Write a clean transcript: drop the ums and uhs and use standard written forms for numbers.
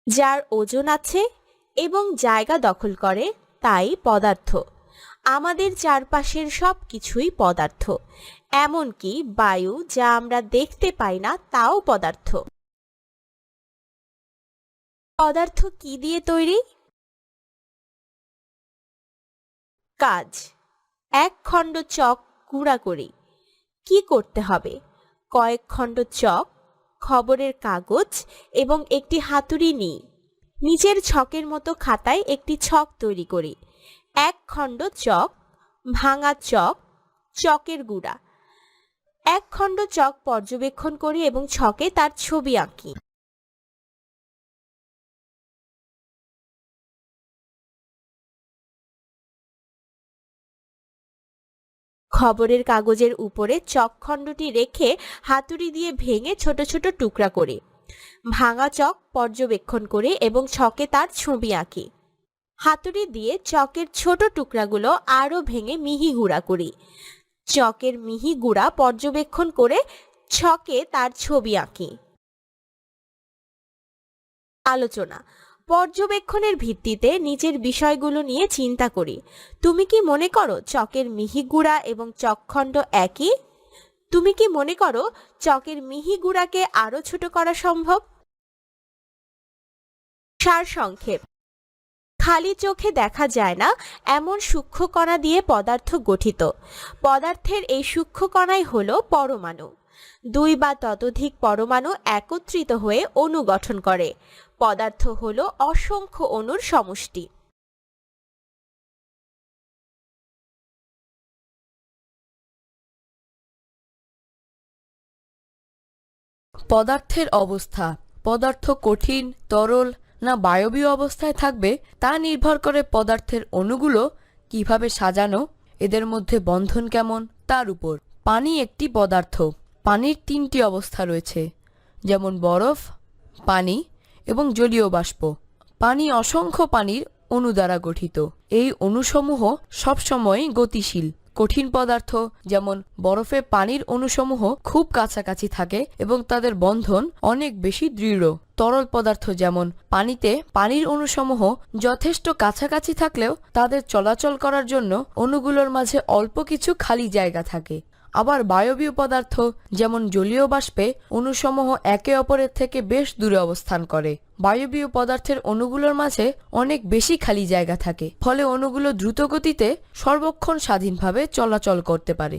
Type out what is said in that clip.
যার ওজন আছে এবং জায়গা দখল করে তাই পদার্থ। আমাদের চারপাশের সব কিছুই পদার্থ, এমনকি বায়ু যা আমরা দেখতে পাই না তাও পদার্থ। পদার্থ কি দিয়ে তৈরি? কাজ। এক খণ্ড চক গুঁড়া করি। কি করতে হবে? কয়েক খণ্ড চক, খবরের কাগজ এবং একটি হাতুড়ি নিই। নিচের ছকের মতো খাতায় একটি ছক তৈরি করি। এক খণ্ড চক, ভাঙা চক, চকের গুঁড়া। এক খণ্ড চক পর্যবেক্ষণ করি এবং ছকে তার ছবি আঁকি। খবরের কাগজের উপরে চক খণ্ডটি রেখে হাতুড়ি দিয়ে ভেঙে ছোট ছোট টুকরা করি। ভাঙা চক পর্যবেক্ষণ করে এবং ছকে তার ছবি আঁকি। হাতুড়ি দিয়ে চকের ছোট টুকরাগুলো আরও ভেঙে মিহি গুঁড়া করি। চকের মিহি গুঁড়া পর্যবেক্ষণ করে ছকে তার ছবি আঁকি। আলোচনা। পর্যবেক্ষণের ভিত্তিতে নিচের বিষয়গুলো নিয়ে চিন্তা করি। তুমি কি মনে করো চকের মিহি গুঁড়া এবং চকখণ্ড একই? তুমি কি মনে করো চকের মিহি গুঁড়াকে আরো ছোট করা সম্ভব? সারসংক্ষেপ। খালি চোখে দেখা যায় না এমন সূক্ষ্ম কণা দিয়ে পদার্থ গঠিত। পদার্থের এই সূক্ষ্ম কণাই হলো পরমাণু। দুই বা ততোধিক পরমাণু একত্রিত হয়ে অণু গঠন করে। পদার্থ হলো অসংখ্য অণুর সমষ্টি। পদার্থের অবস্থা। পদার্থ কঠিন, তরল না বায়বীয় অবস্থায় থাকবে তা নির্ভর করে পদার্থের অণুগুলো কিভাবে সাজানো, এদের মধ্যে বন্ধন কেমন তার উপর। পানি একটি পদার্থ। পানির তিনটি অবস্থা রয়েছে, যেমন বরফ, পানি এবং জলীয় বাষ্প। পানি অসংখ্য পানির অণু দ্বারা গঠিত। এই অণুসমূহ সবসময় গতিশীল। কঠিন পদার্থ যেমন বরফে পানির অণুসমূহ খুব কাছাকাছি থাকে এবং তাদের বন্ধন অনেক বেশি দৃঢ়। তরল পদার্থ যেমন পানিতে পানির অণুসমূহ যথেষ্ট কাছাকাছি থাকলেও তাদের চলাচল করার জন্য অণুগুলোর মাঝে অল্প কিছু খালি জায়গা থাকে। আবার বায়বীয় পদার্থ যেমন জলীয় বাষ্পে অণুসমূহ একে অপরের থেকে বেশ দূরে অবস্থান করে। বায়বীয় পদার্থের অণুগুলোর মাঝে অনেক বেশি খালি জায়গা থাকে, ফলে অণুগুলো দ্রুত গতিতে সর্বক্ষণ স্বাধীনভাবে চলাচল করতে পারে।